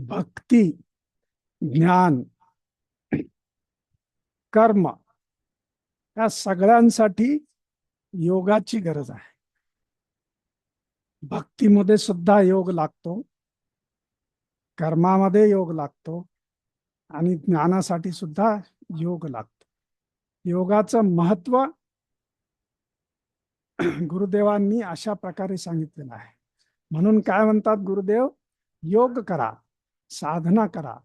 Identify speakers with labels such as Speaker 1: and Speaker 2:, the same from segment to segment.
Speaker 1: भक्ती, ज्ञान, कर्म या सगळ्यांसाठी योगाची गरज आहे. भक्तीमध्ये सुद्धा योग लागतो, कर्मामध्ये योग लागतो आणि ज्ञानासाठी सुद्धा योग लागतो. योगाचं महत्व गुरुदेवांनी अशा प्रकारे सांगितलेलं आहे. म्हणून काय म्हणतात गुरुदेव? योग करा, साधना करा.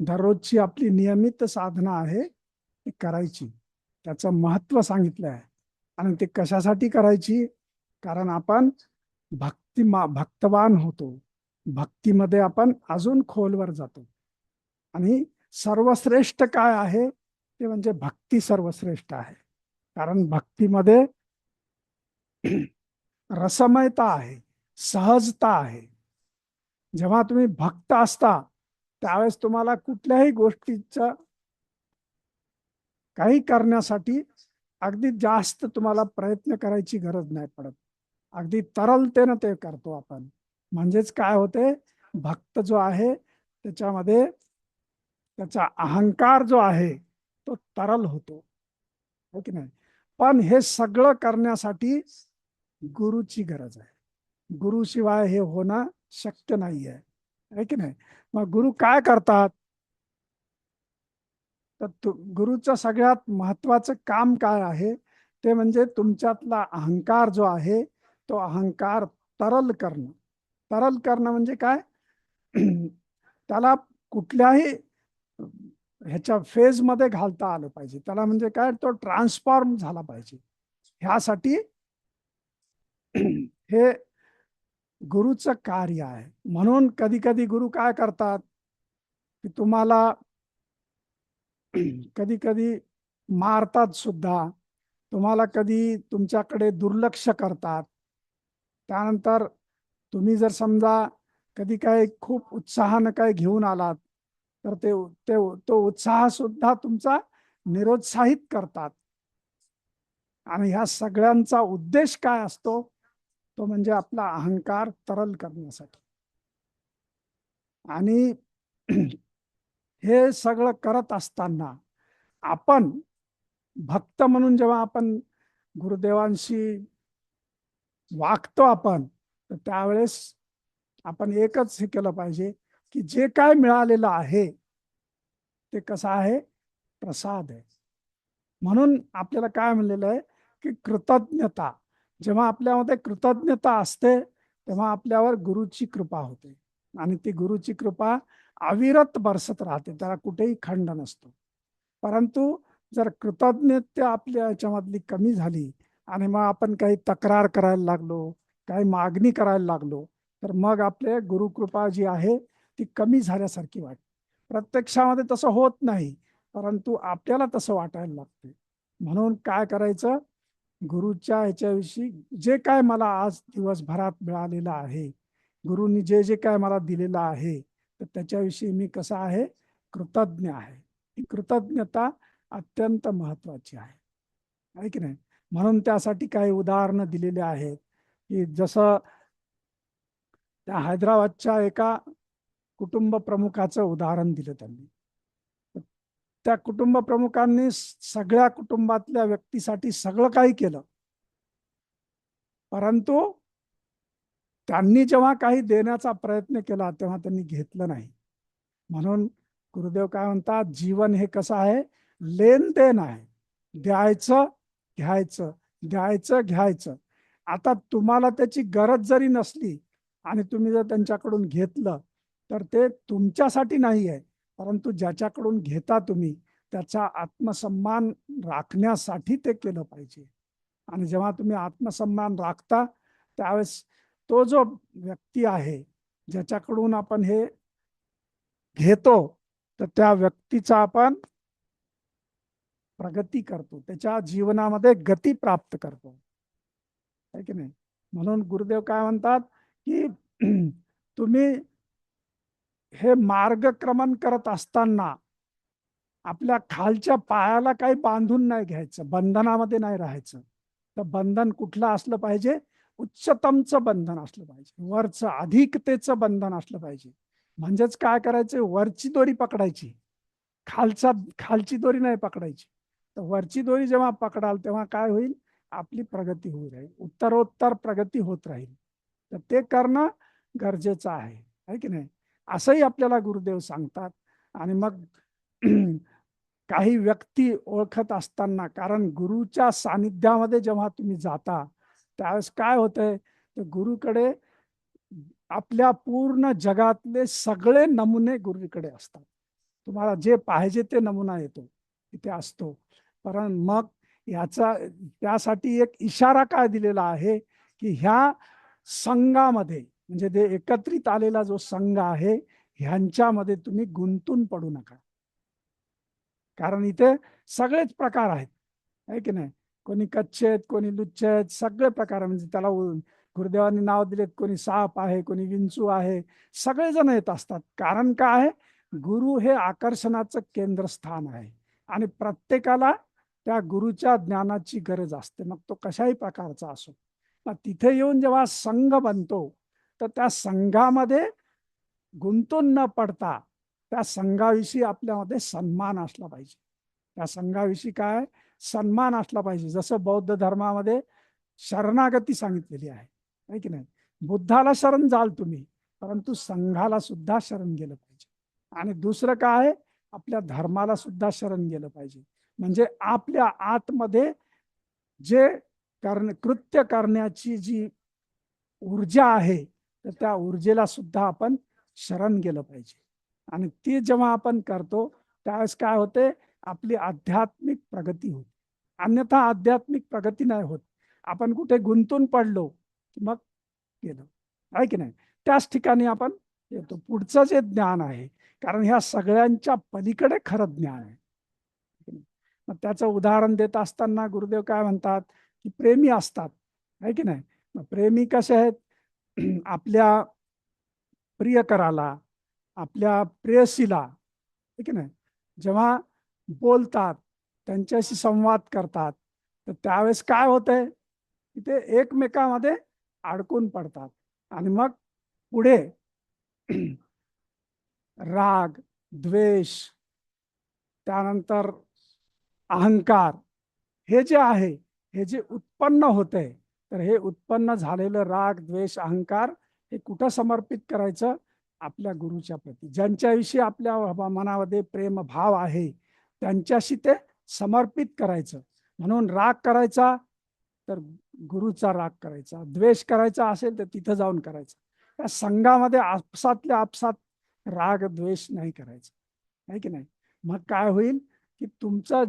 Speaker 1: दररोजची आपली नियमित साधना आहे ती करायची. त्याचं महत्व सांगितलं आहे. आणि ते कशासाठी करायची? कारण आपण भक्तवान होतो. भक्तीमध्ये आपण अजून खोलवर जातो. आणि सर्वश्रेष्ठ काय आहे ते म्हणजे भक्ती सर्वश्रेष्ठ आहे. कारण भक्तीमध्ये रसमयता आहे, सहजता आहे. जेव्हा तुम्ही भक्त असता त्यावेळेस तुम्हाला कुठल्याही गोष्टीचा काही करण्यासाठी अगदी जास्त तुम्हाला प्रयत्न करायची गरज नाही पडत. अगदी तरलतेनं ते करतो आपण. म्हणजेच काय होते, भक्त जो आहे त्याच्यामध्ये त्याचा अहंकार जो आहे तो तरल होतो, हो की नाही? पण हे सगळं करण्यासाठी गुरुची गरज आहे. गुरुशिवाय हे होणं शक्य नाही आहे की नाही? मग गुरु काय करतात? तर गुरुचं सगळ्यात महत्वाचं काम काय आहे ते म्हणजे तुमच्यातला अहंकार जो आहे तो अहंकार तरल करणं. तरल करणं म्हणजे काय? त्याला कुठल्याही ह्याच्या फेज मध्ये घालता आलं पाहिजे. त्याला म्हणजे काय, तो ट्रान्सफॉर्म झाला पाहिजे. ह्यासाठी हे गुरुचं कार्य आहे. म्हणून कधी कधी गुरु काय करतात की तुम्हाला कधी कधी मारतात सुद्धा, तुम्हाला कधी तुमच्याकडे दुर्लक्ष करतात. त्यानंतर तुम्ही जर समजा कधी काही खूप उत्साहानं काही घेऊन आलात तर तो उत्साह सुद्धा तुमचा निरुत्साहित करतात. आणि ह्या सगळ्यांचा उद्देश काय असतो? तो म्हणजे आपला अहंकार तरल करण्यासाठी. आणि हे सगळं करत असताना आपण भक्त म्हणून जेव्हा आपण गुरुदेवांशी वागतो आपण, तर त्यावेळेस आपण एकच हे केलं पाहिजे की जे काय मिळालेलं आहे ते कसं आहे? प्रसाद आहे. म्हणून आपल्याला काय म्हणलेलं आहे की कृतज्ञता. जेव्हा आपल्यामध्ये कृतज्ञता असते तेव्हा आपल्यावर गुरुची कृपा होते. आणि ती गुरुची कृपा अविरत बरसत राहते, त्याला कुठेही खंड नसतो. परंतु जर कृतज्ञता आपल्या याच्यामधली कमी झाली आणि मग आपण काही तक्रार करायला लागलो, काही मागणी करायला लागलो, तर मग आपले गुरुकृपा जी आहे ती कमी झाल्यासारखी वाटते. प्रत्यक्षामध्ये तसं होत नाही, परंतु आपल्याला तसं वाटायला लागते. म्हणून काय करायचं? गुरुच्या ह्याच्याविषयी जे काय मला आज दिवसभरात मिळालेलं आहे, गुरुनी जे जे काय मला दिलेलं आहे, तर त्याच्याविषयी मी कसा आहे? कृतज्ञ आहे. ही कृतज्ञता अत्यंत महत्वाची आहे की नाही? म्हणून त्यासाठी काही उदाहरणं दिलेली आहेत की जसं त्या हैदराबादच्या एका कुटुंब प्रमुखाचं उदाहरण दिलं त्यांनी. त्या कुटुंब प्रमुखांनी सगळ्या कुटुंबातल्या व्यक्तीसाठी सगळं काही केलं, परंतु त्यांनी जेव्हा काही देण्याचा प्रयत्न केला तेव्हा त्यांनी घेतलं नाही. म्हणून गुरुदेव काय म्हणतात? जीवन हे कसं आहे? लेनदेन आहे. द्यायचं घ्यायचं, द्यायचं घ्यायचं. आता तुम्हाला त्याची गरज जरी नसली आणि तुम्ही जर त्यांच्याकडून घेतलं तर ते तुमच्यासाठी नाही आहे, परंतु ज्याच्याकडून घेता तुम्ही त्याचा आत्मसन्मान राखण्यासाठी ते केलं पाहिजे. आणि जेव्हा तुम्ही आत्मसन्मान राखता त्यावेळेस तो जो व्यक्ती आहे ज्याच्याकडून आपण हे घेतो, तर त्या व्यक्तीचा आपण प्रगती करतो, त्याच्या जीवनामध्ये गती प्राप्त करतो, है की नाही? म्हणून गुरुदेव काय म्हणतात की तुम्ही हे मार्गक्रमण करत असताना आपल्या खालच्या पायाला काही बांधून नाही घ्यायचं, बंधनामध्ये नाही राहायचं. तर बंधन कुठलं असलं पाहिजे? उच्चतमचं बंधन असलं पाहिजे, वरचं अधिकतेचं बंधन असलं पाहिजे. म्हणजेच काय करायचं, वरची दोरी पकडायची, खालची दोरी नाही पकडायची. तर वरची दोरी जेव्हा पकडाल तेव्हा काय होईल, आपली प्रगती होऊ राहील, उत्तरोत्तर प्रगती होत राहील. तर ते करणं गरजेचं आहे की नाही, असंही आपल्याला गुरुदेव सांगतात. आणि मग काही व्यक्ती ओळखत असताना, कारण गुरुच्या सानिध्यामध्ये जेव्हा तुम्ही जाता त्यावेळेस काय होतंय, तर गुरुकडे आपल्या पूर्ण जगातले सगळे नमुने गुरुकडे असतात. तुम्हाला जे पाहिजे ते नमुना येतो तिथे असतो. कारण मग याचा त्यासाठी एक इशारा काय दिलेला आहे, की ह्या संघामध्ये, म्हणजे ते एकत्रित आलेला जो संघ आहे ह्यांच्यामध्ये तुम्ही गुंतून पडू नका. कारण इथे सगळेच प्रकार आहेत, आहे की नाही. कोणी कच्चे आहेत, कोणी लुच्चे आहेत, सगळे प्रकार, म्हणजे त्याला गुरुदेवांनी नाव दिलेत, कोणी साप आहे, कोणी विंचू आहे, सगळेजण येत असतात. कारण काय आहे, गुरु हे आकर्षणाचं केंद्रस्थान आहे आणि प्रत्येकाला त्या गुरुच्या ज्ञानाची गरज असते, मग तो कशाही प्रकारचा असो. मग तिथे येऊन जेव्हा संघ बनतो तर त्या संघामध्ये गुंतून न पडता त्या संघाविषयी आपल्यामध्ये सन्मान असला पाहिजे. त्या संघाविषयी काय, सन्मान असला पाहिजे. जसं बौद्ध धर्मामध्ये शरणागती सांगितलेली आहे की नाही. बुद्धाला शरण जाल तुम्ही, परंतु संघाला सुद्धा शरण गेलं पाहिजे. आणि दुसरं काय, आपल्या धर्माला सुद्धा शरण गेलं पाहिजे. म्हणजे आपल्या आतमध्ये जे कृत्य करण्याची जी ऊर्जा आहे, तर त्या ऊर्जेला सुद्धा आपण शरण गेलं पाहिजे. आणि ती जेव्हा आपण करतो त्यावेळेस काय होते, आपली आध्यात्मिक प्रगती होते. अन्यथा आध्यात्मिक प्रगती नाही होत. आपण कुठे गुंतून पडलो मग गेलो, आहे की नाही. त्याच ठिकाणी आपण येतो. पुढचं जे ज्ञान आहे, कारण ह्या सगळ्यांच्या पलीकडे खरं ज्ञान आहे. मग त्याचं उदाहरण देत असताना गुरुदेव काय म्हणतात, की प्रेमी असतात, आहे की नाही. मग प्रेमी कसे आहेत, आपल्या प्रियकराला, आपल्या प्रेयसीला, आहे की नाही, जेव्हा बोलतात, त्यांच्याशी संवाद करतात, तर त्यावेळेस काय होतंय, की ते एकमेकांमध्ये अडकून पडतात. आणि मग पुढे राग, द्वेष, त्यानंतर अहंकार, हे जे आहे, हे जे उत्पन्न होते, तर हे उत्पन्न झालेलं राग, द्वेष, अहंकार हे कुठं समर्पित करायचं, आपल्या गुरुच्या प्रती. ज्यांच्याविषयी आपल्या मनामध्ये प्रेम भाव आहे त्यांच्याशी ते समर्पित करायचं. म्हणून राग करायचा तर गुरुचा राग करायचा, द्वेष करायचा असेल तर तिथं जाऊन करायचा. त्या संघामध्ये आपसातल्या आपसात राग द्वेष नाही करायचा, आहे की नाही. मग काय होईल, की तुमचं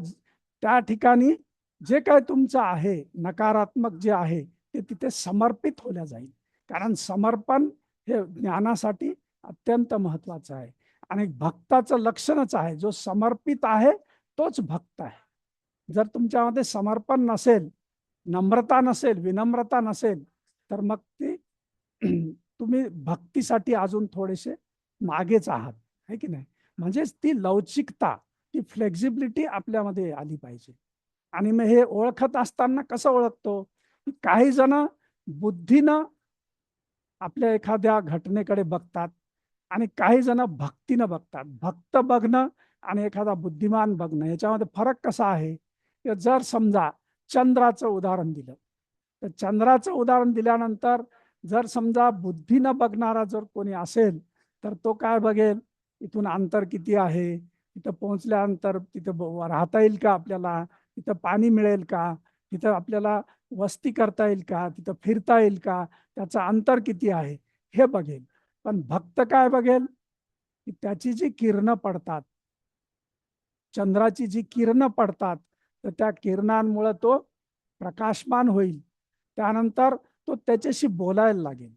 Speaker 1: त्या ठिकाणी जे काय तुमचं आहे नकारात्मक जे आहे ते तिथे समर्पित होल्या जाईल. कारण समर्पण हे ज्ञानासाठी अत्यंत महत्वाचं आहे. आणि भक्ताचं लक्षणच आहे, जो समर्पित आहे तोच भक्त आहे. जर तुमच्यामध्ये समर्पण नसेल, नम्रता नसेल, विनम्रता नसेल, तर मग ती तुम्ही भक्तीसाठी अजून थोडेसे मागेच आहात, आहे की नाही. म्हणजेच ती लवचिकता, ती फ्लेक्झिबिलिटी आपल्यामध्ये आली पाहिजे. आणि मग हे ओळखत असताना कसं ओळखतो, की काही जण बुद्धीनं आपल्या एखाद्या घटनेकडे बघतात आणि काही जण भक्तीनं बघतात. भक्त बघणं आणि एखादा बुद्धिमान बघणं याच्यामध्ये फरक कसा आहे, की जर समजा चंद्राचं उदाहरण दिलं, तर चंद्राचं उदाहरण दिल्यानंतर जर समजा बुद्धीनं बघणारा जर कोणी असेल तर तो काय बघेल, इथून अंतर किती आहे, तिथं पोहोचल्यानंतर तिथं राहता येईल का आपल्याला, तिथं पाणी मिळेल का, तिथं आपल्याला वस्ती करता येईल का, तिथं फिरता येईल का, त्याचं अंतर किती आहे हे बघेल. पण भक्त काय बघेल, की त्याची जी किरणं पडतात, चंद्राची जी किरणं पडतात, तर त्या किरणांमुळे तो प्रकाशमान होईल. त्यानंतर तो त्याच्याशी बोलायला लागेल,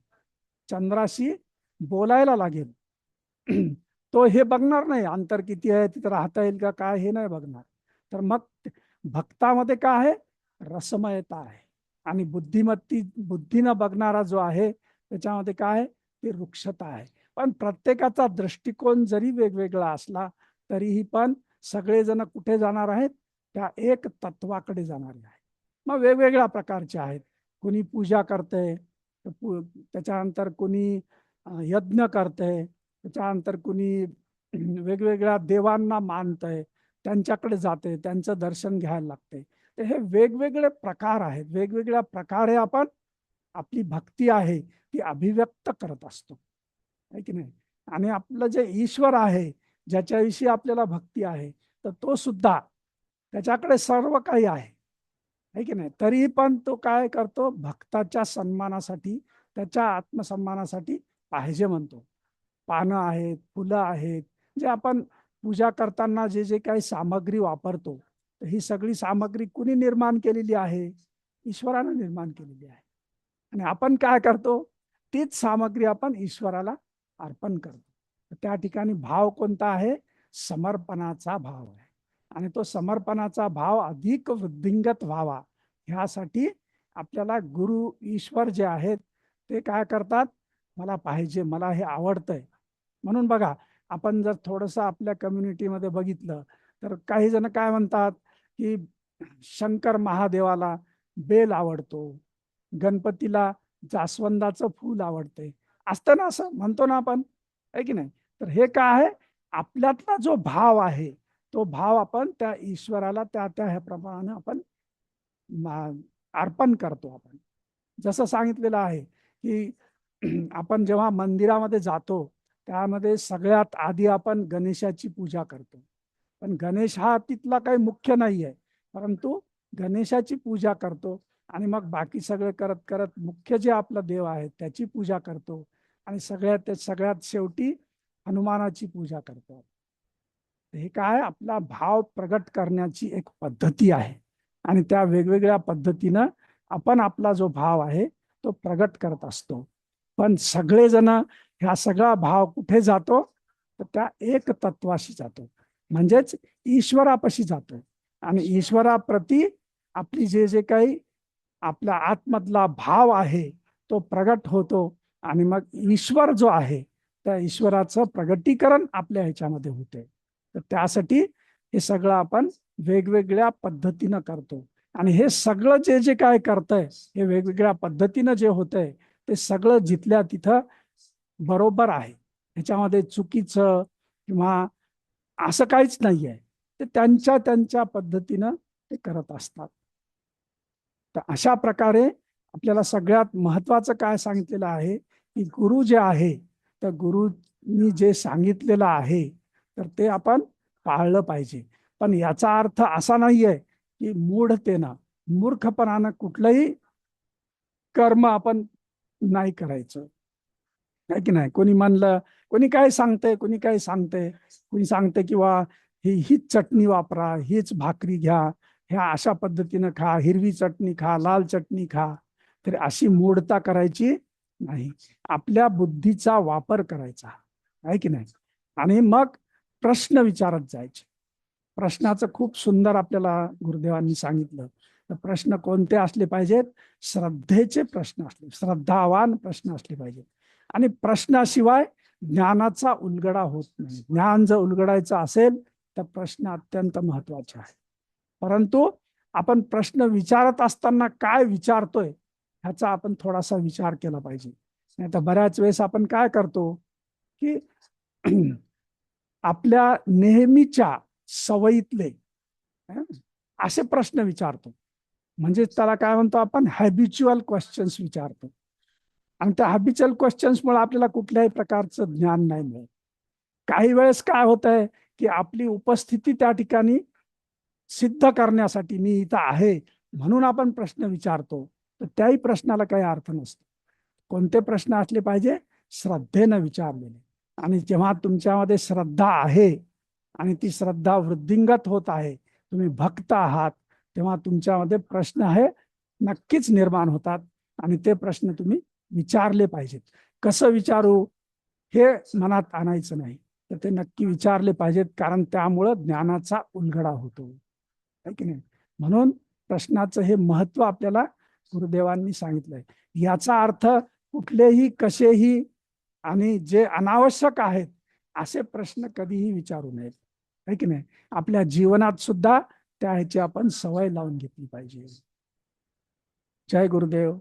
Speaker 1: चंद्राशी बोलायला लागेल. तो हे बघणार नाही अंतर किती आहे, तिथं राहता येईल का काय, हे नाही बघणार. तर मग भक्तामध्ये काय आहे, रसमयता आहे. आणि बुद्धीनं बघणारा जो आहे त्याच्यामध्ये काय आहे, ती रुक्षता आहे. पण प्रत्येकाचा दृष्टिकोन जरी वेगवेगळा असला तरीही पण सगळेजण कुठे जाणार आहेत, त्या एक तत्वाकडे जाणारे आहेत. मग वेगवेगळ्या प्रकारचे आहेत. कोणी पूजा करते, त्याच्यानंतर कोणी यज्ञ करतंय, त्याच्यानंतर कोणी वेगवेगळ्या देवांना मानतंय, त्यांच्याकडे जाते, त्यांचं दर्शन घ्यायला लागते. तर हे वेगवेगळे प्रकार आहेत. वेगवेगळ्या प्रकारे आपण आपली भक्ती आहे ती अभिव्यक्त करत असतो, आहे की नाही. आणि आपलं जे ईश्वर आहे, ज्याच्याविषयी आपल्याला भक्ती आहे, तर तो सुद्धा त्याच्याकडे सर्व काही आहे की नाही. तरी पण तो काय करतो, भक्ताच्या सन्मानासाठी, त्याच्या आत्मसन्मानासाठी पाहिजे म्हणतो. पानं आहेत, फुलं आहेत, जे आपण पूजा करताना जे जे काही सामग्री वापरतो, तर ही सगळी सामग्री कुणी निर्माण केलेली आहे? ईश्वरानं निर्माण केलेली आहे. आणि आपण काय करतो, तीच सामग्री आपण ईश्वराला अर्पण करतो. त्या ठिकाणी भाव कोणता आहे? समर्पणाचा भाव आहे. आणि तो समर्पणाचा भाव अधिक वृद्धिंगत व्हावा ह्यासाठी आपल्याला गुरु ईश्वर जे आहेत ते काय करतात, मला पाहिजे, मला हे आवडतंय. म्हणून बघा, आपण जर थोडंसं आपल्या कम्युनिटीमध्ये बघितलं तर काही जण काय म्हणतात की शंकर महादेवाला बेल आवडतो, गणपतीला जास्वंदाचं फूल आवडते, असतं ना, असं म्हणतो ना आपण, आहे की नाही. तर हे काय आहे, आपल्यातला जो भाव आहे तो भाव आपण त्या ईश्वराला त्या त्या ह्या प्रमाणे आपण अर्पण करतो. आपण जसं सांगितलेलं आहे की आपण जेव्हा मंदिरामध्ये जातो त्यामध्ये सगळ्यात आधी आपण गणेशाची पूजा करतो. पण गणेश हा तिथला काही मुख्य नाही आहे, परंतु गणेशाची पूजा करतो आणि मग बाकी सगळे करत करत मुख्य जे आपलं देव आहे त्याची पूजा करतो आणि सगळ्यात शेवटी हनुमानाची पूजा करतो. हे काय, आपला भाव प्रगट करण्याची एक पद्धती आहे आणि त्या वेगवेगळ्या पद्धतीनं आपण आपला जो भाव आहे तो प्रगट करत असतो. पण सगळेजण ह्या सगळा भाव कुठे जातो, तर त्या एक तत्वाशी जातो, म्हणजेच ईश्वरापाशी जातो. आणि ईश्वराप्रती आपली जे जे काही आपल्या आतमधला भाव आहे तो प्रगट होतो आणि मग ईश्वर जो आहे त्या ईश्वराचं प्रगटीकरण आपल्या ह्याच्यामध्ये होते. तर त्यासाठी हे सगळं आपण वेगवेगळ्या पद्धतीनं करतो. आणि हे सगळं जे जे काय करतंय हे वेगवेगळ्या पद्धतीनं जे होतंय ते सगळं जिथल्या तिथं बरोबर आहे, ह्याच्यामध्ये चुकीचं किंवा असं काहीच नाही आहे. ते त्यांच्या त्यांच्या पद्धतीनं ते करत असतात. तर अशा प्रकारे आपल्याला सगळ्यात महत्वाचं काय सांगितलेलं आहे की गुरु जे आहे, तर गुरुनी जे सांगितलेलं आहे तर ते आपण पाळलं पाहिजे. पण याचा अर्थ असा नाहीये की मूढतेनं, मूर्खपणानं कुठलंही कर्म आपण नाही करायचं, आहे की नाही. कोणी म्हणलं, कोणी काय सांगते, कोणी काय सांगते, कोणी सांगते किंवा हीच चटणी वापरा, हीच भाकरी घ्या, ह्या अशा पद्धतीनं खा, हिरवी चटणी खा, लाल चटणी खा. तर अशी मूढता करायची नाही, आपल्या बुद्धीचा वापर करायचा, आहे की नाही. आणि मग प्रश्न विचारत जायचे. प्रश्नाचं खूप सुंदर आपल्याला गुरुदेवांनी सांगितलं. तर प्रश्न कोणते असले पाहिजेत? श्रद्धेचे प्रश्न असले, श्रद्धावान प्रश्न असले पाहिजेत. आणि प्रश्नाशिवाय ज्ञानाचा उलगडा होत नाही. ज्ञान जर उलगडायचं असेल तर प्रश्न अत्यंत महत्वाचे आहे. परंतु आपण प्रश्न विचारत असताना काय विचारतोय ह्याचा आपण थोडासा विचार केला पाहिजे. नाही तर बऱ्याच वेळेस आपण काय करतो की आपल्या नेहमीच्या सवयीतले असे प्रश्न विचारतो, म्हणजे त्याला काय म्हणतो आपण, हॅबिच्युअल क्वेश्चन्स विचारतो. आणि त्या हॅबिच्युअल क्वेश्चन्समुळे आपल्याला कुठल्याही प्रकारचं ज्ञान नाही मिळत. काही वेळेस काय होत आहे की आपली उपस्थिती त्या ठिकाणी सिद्ध करण्यासाठी, मी इथं आहे म्हणून आपण प्रश्न विचारतो, तर त्याही प्रश्नाला काही अर्थ नसतो. कोणते प्रश्न असले पाहिजे? श्रद्धेनं विचारलेले. आणि जेव्हा तुमच्यामध्ये श्रद्धा आहे आणि ती श्रद्धा वृद्धिंगत होत आहे, तुम्ही भक्त आहात, तेव्हा तुमच्यामध्ये प्रश्न हे नक्कीच निर्माण होतात आणि ते प्रश्न तुम्ही विचारले पाहिजेत. कसं विचारू हे मनात आणायचं नाही, तर ते नक्की विचारले पाहिजेत, कारण त्यामुळं ज्ञानाचा उलगडा होतो, आहे की नाही. म्हणून प्रश्नाचं हे महत्व आपल्याला गुरुदेवांनी सांगितलंय. याचा अर्थ कुठलेही कसेही आणि जे अनावश्यक आहेत असे प्रश्न कधीही विचारू नयेत, आहे की नाही. आपल्या जीवनात सुद्धा त्या ह्याची आपण सवय लावून घेतली पाहिजे. जय गुरुदेव.